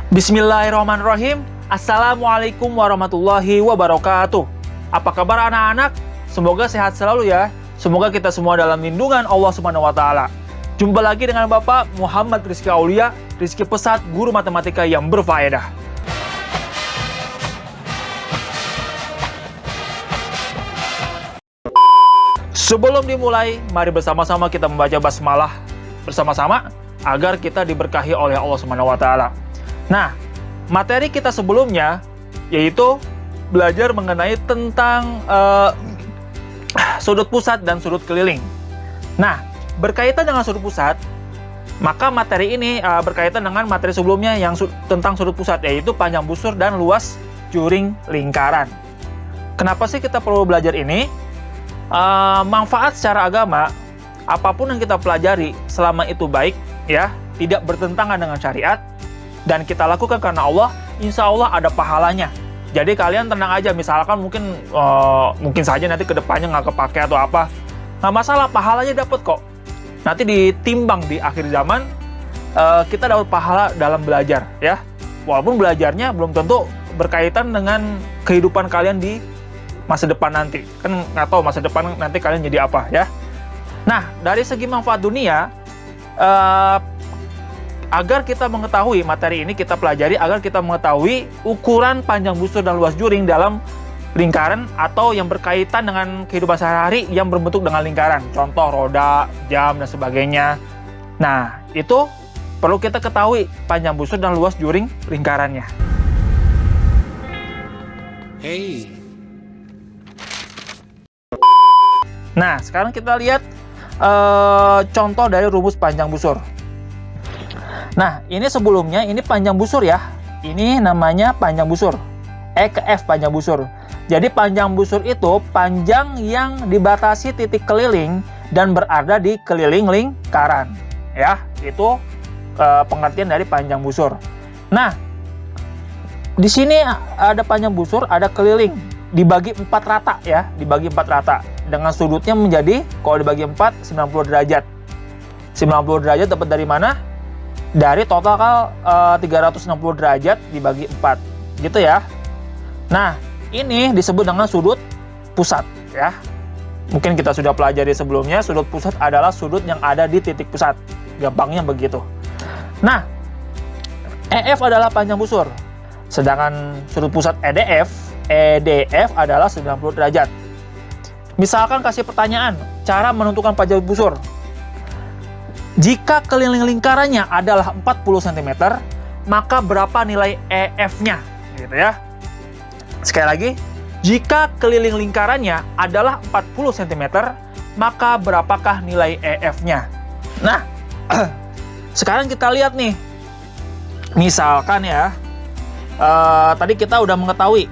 Bismillahirrahmanirrahim. Assalamualaikum warahmatullahi wabarakatuh. Apa kabar anak-anak? Semoga sehat selalu ya. Semoga kita semua dalam lindungan Allah Subhanahu wa taala. Jumpa lagi dengan Bapak Muhammad Rizky Aulia, Rizky Pesat, guru matematika yang berfaedah. Sebelum dimulai, mari bersama-sama kita membaca basmalah bersama-sama agar kita diberkahi oleh Allah Subhanahu wa taala. Nah, materi kita sebelumnya yaitu belajar mengenai tentang sudut pusat dan sudut keliling. Nah, berkaitan dengan sudut pusat, maka materi ini berkaitan dengan materi sebelumnya yang tentang sudut pusat, yaitu panjang busur dan luas juring lingkaran. Kenapa sih kita perlu belajar ini? Manfaat secara agama, apapun yang kita pelajari selama itu baik, ya, tidak bertentangan dengan syariat, dan kita lakukan karena Allah, insya Allah ada pahalanya. Jadi kalian tenang aja, misalkan mungkin saja nanti kedepannya nggak kepake atau apa, nggak masalah, pahalanya dapat kok. Nanti ditimbang di akhir zaman, kita dapat pahala dalam belajar, ya. Walaupun belajarnya belum tentu berkaitan dengan kehidupan kalian di masa depan nanti. Kan nggak tahu masa depan nanti kalian jadi apa, ya. Nah, dari segi manfaat dunia, agar kita mengetahui materi ini, kita pelajari agar kita mengetahui ukuran panjang busur dan luas juring dalam lingkaran atau yang berkaitan dengan kehidupan sehari-hari yang berbentuk dengan lingkaran. Contoh roda, jam, dan sebagainya. Nah, itu perlu kita ketahui panjang busur dan luas juring lingkarannya. Hey. Nah, sekarang kita lihat contoh dari rumus panjang busur. Nah, ini sebelumnya, ini panjang busur ya. Ini namanya panjang busur. E ke F panjang busur. Jadi panjang busur itu panjang yang dibatasi titik keliling dan berada di keliling lingkaran. Ya, itu pengertian dari panjang busur. Nah, di sini ada panjang busur, ada keliling. Dibagi 4 rata ya, dibagi 4 rata. Dengan sudutnya menjadi, kalau dibagi 4, 90 derajat. 90 derajat dapat dari mana? Dari total 360 derajat dibagi 4, gitu ya. Nah, ini disebut dengan sudut pusat, ya. Mungkin kita sudah pelajari sebelumnya, sudut pusat adalah sudut yang ada di titik pusat. Gampangnya begitu. Nah, EF adalah panjang busur. Sedangkan sudut pusat EDF adalah 90 derajat. Misalkan kasih pertanyaan, cara menentukan panjang busur. Jika keliling lingkarannya adalah 40 cm, maka berapa nilai EF-nya? Gitu ya. Sekali lagi, jika keliling lingkarannya adalah 40 cm, maka berapakah nilai EF-nya? Nah, sekarang kita lihat nih. Misalkan ya, tadi kita udah mengetahui,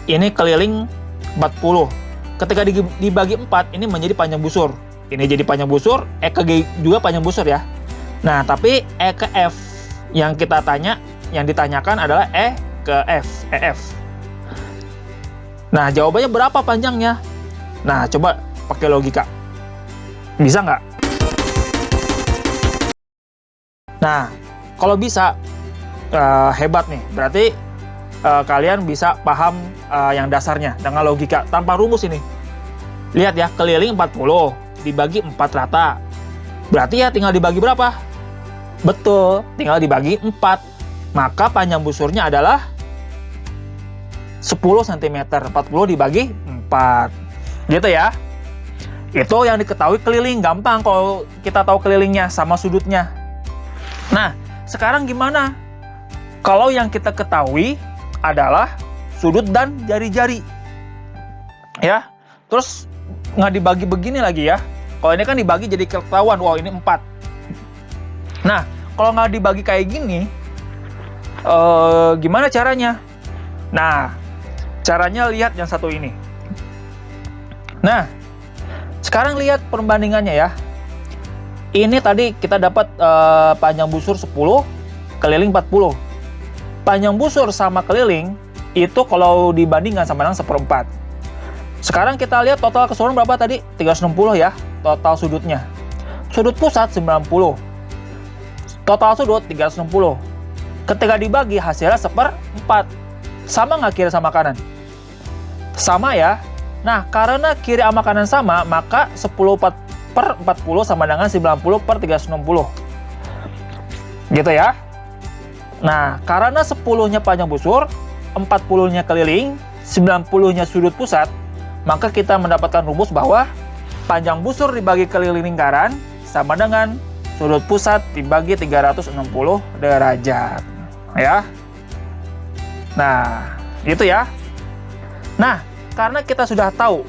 ini keliling 40. Ketika dibagi 4, ini menjadi panjang busur. Ini jadi panjang busur, E ke G juga panjang busur ya. Nah, tapi E ke F yang ditanyakan adalah E ke F, EF. Nah, jawabannya berapa panjangnya? Nah, coba pakai logika. Bisa nggak? Nah, kalau bisa, hebat nih. Berarti kalian bisa paham yang dasarnya dengan logika, tanpa rumus ini. Lihat ya, keliling 40. Dibagi 4 rata. Berarti ya tinggal dibagi berapa? Betul, tinggal dibagi 4. Maka panjang busurnya adalah 10 cm. 40 dibagi 4. Gitu ya. Itu yang diketahui keliling. Gampang kalau kita tahu kelilingnya sama sudutnya. Nah, sekarang gimana? Kalau yang kita ketahui adalah sudut dan jari-jari. Ya. Terus nggak dibagi begini lagi ya. Kalau ini kan dibagi jadi ketahuan, wow ini 4. Nah, kalau nggak dibagi kayak gini, gimana caranya? Nah, caranya lihat yang satu ini. Nah, sekarang lihat perbandingannya ya. Ini tadi kita dapat panjang busur 10, keliling 40. panjang busur sama keliling itu kalau dibandingkan sama dengan 1/4. Sekarang kita lihat total keseluruhan berapa tadi? 360 ya, total sudutnya. Sudut pusat 90. Total sudut 360. Ketika dibagi hasilnya 1/4. Sama nggak kiri sama kanan? Sama ya. Nah, karena kiri sama kanan sama, maka 10/40 sama dengan 90/360. Gitu ya. Nah, karena 10-nya panjang busur, 40-nya keliling, 90-nya sudut pusat, maka kita mendapatkan rumus bahwa panjang busur dibagi keliling lingkaran sama dengan sudut pusat dibagi 360 derajat. Ya. Nah, gitu ya. Nah, karena kita sudah tahu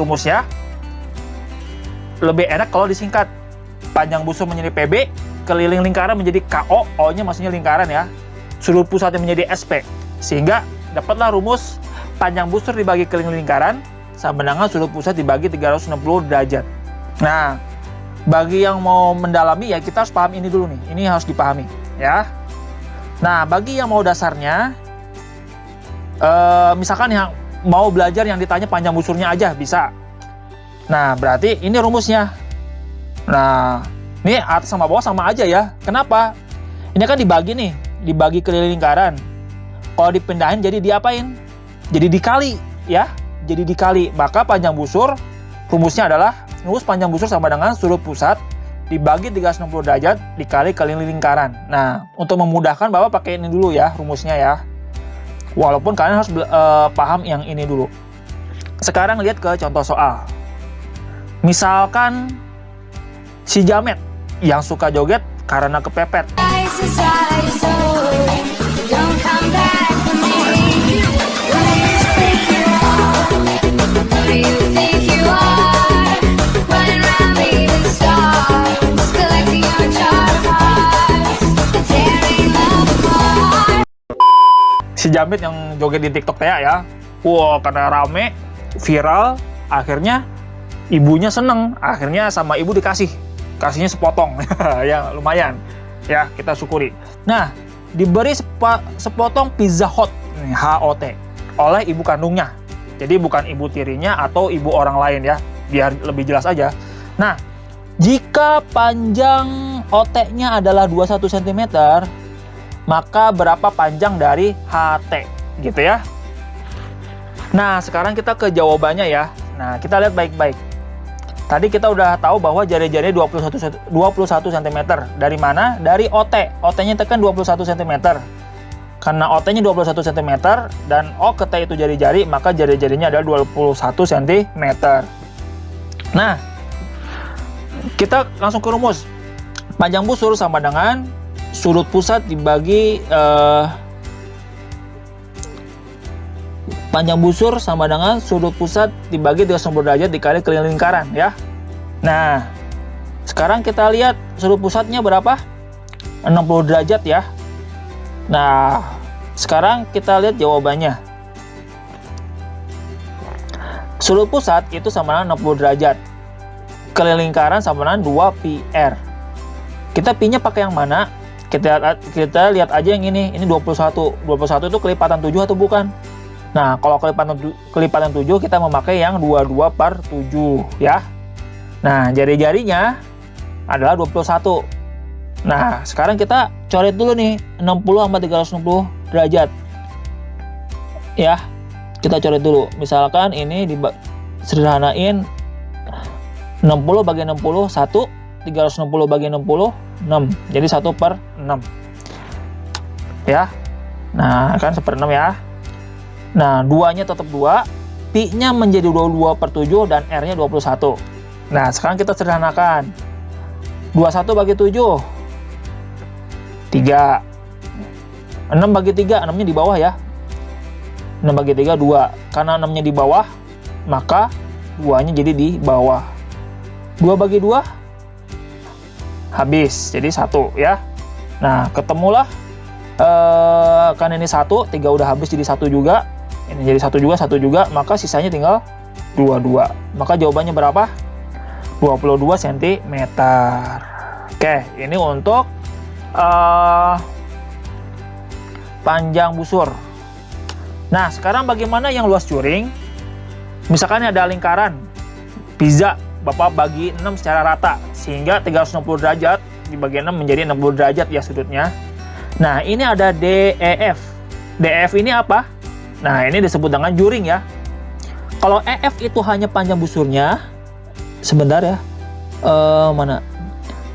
rumusnya, lebih enak kalau disingkat. Panjang busur menjadi PB, keliling lingkaran menjadi KO, O-nya maksudnya lingkaran ya. Sudut pusatnya menjadi SP. Sehingga dapatlah rumus panjang busur dibagi keliling lingkaran sama dengan sudut pusat dibagi 360 derajat. Nah, bagi yang mau mendalami ya kita harus paham ini dulu nih. Ini harus dipahami ya. Nah, bagi yang mau dasarnya, misalkan yang mau belajar yang ditanya panjang busurnya aja bisa. Nah, berarti ini rumusnya. Nah, ini atas sama bawah sama aja ya. Kenapa? Ini kan dibagi nih, dibagi keliling lingkaran. Kalau dipindahin jadi diapain? Jadi dikali ya. Jadi dikali. Maka panjang busur rumusnya adalah rumus panjang busur sama dengan sudut pusat dibagi 360 derajat dikali keliling lingkaran. Nah, untuk memudahkan Bapak pakai ini dulu ya rumusnya ya. Walaupun kalian harus paham yang ini dulu. Sekarang lihat ke contoh soal. Misalkan si Jamet yang suka joget karena kepepet. Si Jamet yang joget di TikTok ya. Wow, karena rame, viral, akhirnya ibunya seneng, akhirnya sama ibu kasihnya sepotong. Ya lumayan ya, kita syukuri. Nah, diberi sepotong pizza hot, HOT, oleh ibu kandungnya. Jadi bukan ibu tirinya atau ibu orang lain ya, biar lebih jelas aja. Nah, jika panjang OT-nya adalah 21 cm, maka berapa panjang dari HT gitu ya. Nah, sekarang kita ke jawabannya ya. Nah, kita lihat baik-baik. Tadi kita udah tahu bahwa jari-jarinya 21 cm. Dari mana? Dari OT. OT-nya tekan 21 cm. Karena OT-nya 21 cm dan O ke T itu jari-jari, maka jari-jarinya adalah 21 cm. Nah, kita langsung ke rumus. Panjang busur sama dengan sudut pusat dibagi panjang busur sama dengan sudut pusat dibagi 360 derajat dikali keliling lingkaran ya. Nah, sekarang kita lihat sudut pusatnya berapa? 60 derajat ya. Nah, sekarang kita lihat jawabannya. Sudut pusat itu sama dengan 60 derajat. Keliling lingkaran sama dengan 2 PR. Kita Pi-nya pakai yang mana? Kita lihat aja yang ini 21. 21 itu kelipatan 7 atau bukan? Nah, kalau kelipatan 7 kita memakai yang 22/7 ya. Nah, jari-jarinya adalah 21. Nah, sekarang kita coret dulu nih 60 sama 360 derajat. Ya. Kita coret dulu. Misalkan ini disederhanain 60 bagi 60 1, 360 bagi 60 6. Jadi 1/6. Ya. Nah, kan 1/6 ya. Nah, 2-nya tetap 2, Pi-nya menjadi 22/7 dan R-nya 21. Nah, sekarang kita sederhanakan. 21 bagi 7 3. 6 bagi 3, 6-nya di bawah ya. 6 bagi 3 2. Karena 6-nya di bawah, maka 2-nya jadi di bawah. 2 bagi 2 habis, jadi 1 ya. Nah, ketemulah kan ini 1, 3 udah habis jadi 1 juga. Ini jadi 1 juga, maka sisanya tinggal 22. Maka jawabannya berapa? 22 cm. Oke, ini untuk panjang busur. Nah, sekarang bagaimana yang luas juring? Misalkan ada lingkaran pizza, Bapak bagi 6 secara rata, sehingga 360 derajat dibagi 6 menjadi 60 derajat ya sudutnya. Nah, ini ada DEF. DEF ini apa? Nah, ini disebut dengan juring ya. Kalau EF itu hanya panjang busurnya, sebentar ya, mana?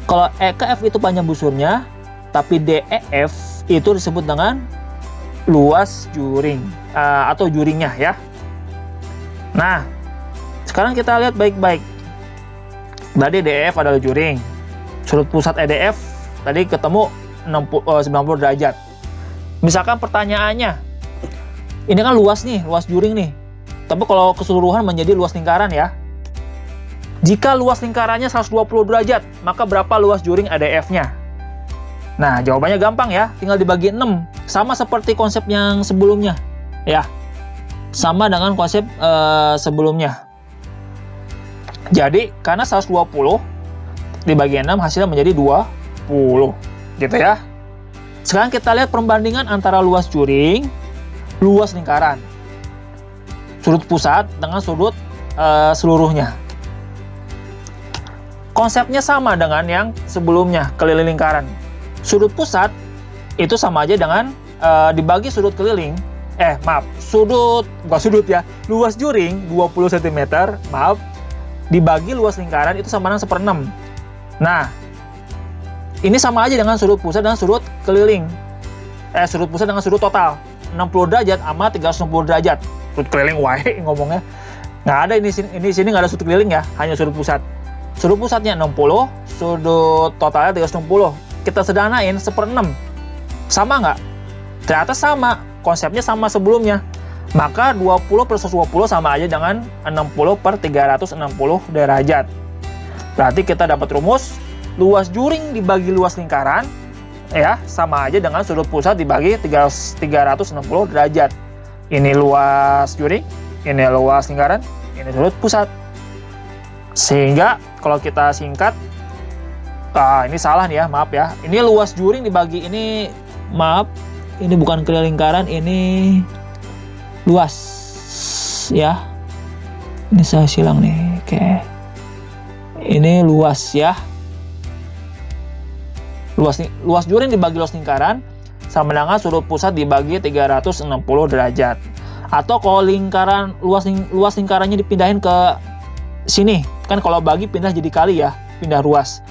Kalau EKF itu panjang busurnya, tapi DEF itu disebut dengan luas juring atau juringnya ya. Nah, sekarang kita lihat baik-baik. Tadi DEF adalah juring. Sudut pusat EDF tadi ketemu 90 derajat. Misalkan pertanyaannya, ini kan luas nih, luas juring nih. Tapi kalau keseluruhan menjadi luas lingkaran ya. Jika luas lingkarannya 120 derajat, maka berapa luas juring EDF-nya? Nah, jawabannya gampang ya, tinggal dibagi 6. Sama seperti konsep yang sebelumnya. Ya, sama dengan konsep sebelumnya. Jadi, karena 120 dibagi 6 hasilnya menjadi 20. Gitu ya. Sekarang kita lihat perbandingan antara luas juring, luas lingkaran. Sudut pusat dengan sudut seluruhnya. Konsepnya sama dengan yang sebelumnya, keliling lingkaran. Sudut pusat itu sama aja dengan dibagi sudut keliling. Luas juring 20 cm, dibagi luas lingkaran itu sama dengan 1/6. Nah, ini sama aja dengan sudut pusat dan sudut keliling. Sudut pusat dengan sudut total 60 derajat sama 360 derajat. Sudut keliling wae ngomongnya. Nggak ada ini sini nggak ada sudut keliling ya, hanya sudut pusat. Sudut pusatnya 60, sudut totalnya 360. Kita sederhanain 1/6. Sama nggak? Ternyata sama, konsepnya sama sebelumnya. Maka 20 per 120 sama aja dengan 60 per 360 derajat. Berarti kita dapat rumus, luas juring dibagi luas lingkaran, ya sama aja dengan sudut pusat dibagi 360 derajat. Ini luas juring, ini luas lingkaran, ini sudut pusat. Sehingga kalau kita singkat, ini salah nih ya, maaf ya. Ini luas juring dibagi ini, maaf, ini bukan keliling lingkaran, ini luas ya. Ini saya silang nih, oke. Ini luas ya. Luas juring dibagi luas lingkaran sama dengan sudut pusat dibagi 360 derajat. Atau kalau lingkaran luas lingkarannya dipindahin ke sini, kan kalau bagi pindah jadi kali ya, pindah ruas.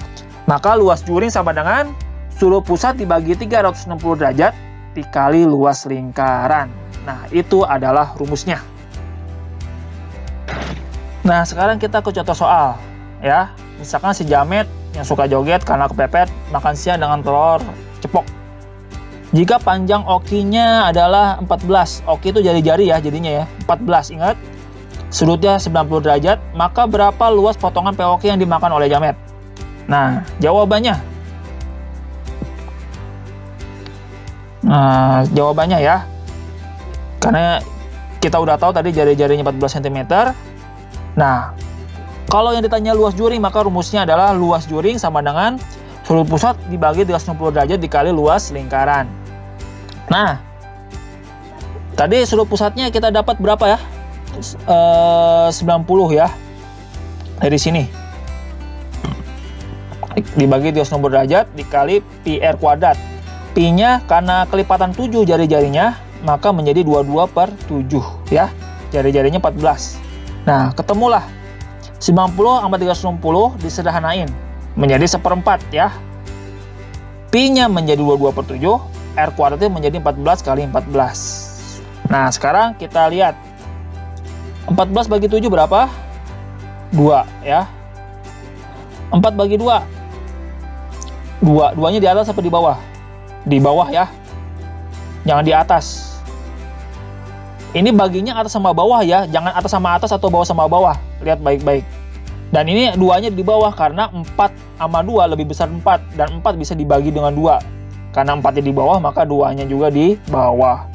Maka luas juring sama dengan sudut pusat dibagi 360 derajat dikali luas lingkaran. Nah, itu adalah rumusnya. Nah, sekarang kita ke contoh soal ya. Misalkan si Jamet yang suka joget karena kepepet makan siang dengan telur cepok. Jika panjang okinya adalah 14, oki itu jari-jari ya jadinya ya, 14, ingat. Sudutnya 90 derajat, maka berapa luas potongan POK yang dimakan oleh Jamet? Nah, jawabannya. Jawabannya ya. Karena kita udah tahu tadi jari-jarinya 14 cm. Nah, kalau yang ditanya luas juring, maka rumusnya adalah luas juring sama dengan sudut pusat dibagi 360 derajat dikali luas lingkaran. Nah, tadi sudut pusatnya kita dapat berapa ya? 90 ya. Dari sini. Dibagi 360 derajat dikali pi r kuadrat. Pi-nya karena kelipatan 7 jari-jarinya, maka menjadi 22 per 7 ya. Jari-jarinya 14. Nah, ketemulah 90 sama 360 disederhanain menjadi 1/4 ya. Pi-nya menjadi 22 per 7, R kuadratnya menjadi 14 kali 14. Nah, sekarang kita lihat 14 bagi 7 berapa? 2 ya. 4 bagi 2. 2-nya di atas apa di bawah? Di bawah ya. Jangan di atas. Ini baginya atas sama bawah ya, jangan atas sama atas atau bawah sama bawah. Lihat baik-baik. Dan ini 2-nya di bawah karena 4 sama 2 lebih besar 4 dan 4 bisa dibagi dengan 2. Karena 4-nya di bawah maka 2-nya juga di bawah.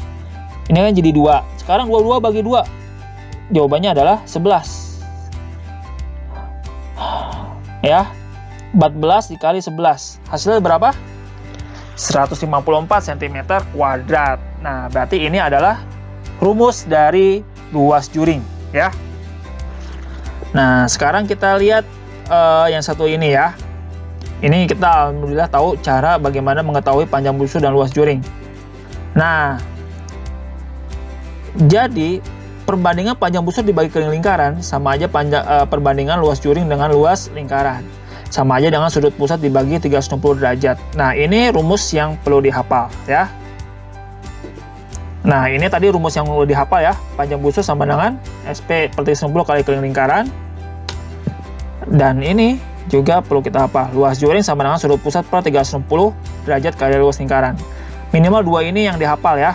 Ini kan jadi 2. Sekarang 22 bagi 2. Jawabannya adalah 11. Ya. 14 dikali 11. Hasilnya berapa? 154 cm kuadrat. Nah, berarti ini adalah rumus dari luas juring ya. Nah, sekarang kita lihat yang satu ini ya. Ini kita alhamdulillah tahu cara bagaimana mengetahui panjang busur dan luas juring. Nah, jadi perbandingan panjang busur dibagi keliling lingkaran sama aja perbandingan luas juring dengan luas lingkaran. Sama aja dengan sudut pusat dibagi 360 derajat. Nah, ini rumus yang perlu dihafal ya. Nah, ini tadi rumus yang perlu dihafal ya. Panjang busur sama dengan SP per 360 kali keliling lingkaran. Dan ini juga perlu kita hafal. Luas juring sama dengan sudut pusat per 360 derajat kali luas lingkaran. Minimal dua ini yang dihafal ya.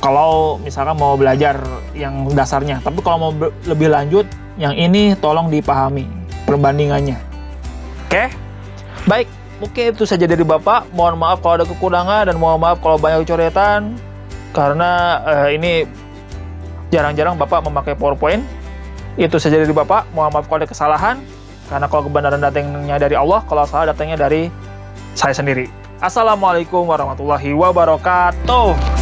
Kalau misalkan mau belajar yang dasarnya. Tapi kalau mau lebih lanjut, yang ini tolong dipahami perbandingannya. Oke? Baik, mungkin itu saja dari Bapak. Mohon maaf kalau ada kekurangan dan mohon maaf kalau banyak coretan. Karena ini jarang-jarang Bapak memakai PowerPoint. Itu saja dari Bapak. Mohon maaf kalau ada kesalahan. Karena kalau kebenaran datangnya dari Allah, kalau salah datangnya dari saya sendiri. Assalamualaikum warahmatullahi wabarakatuh.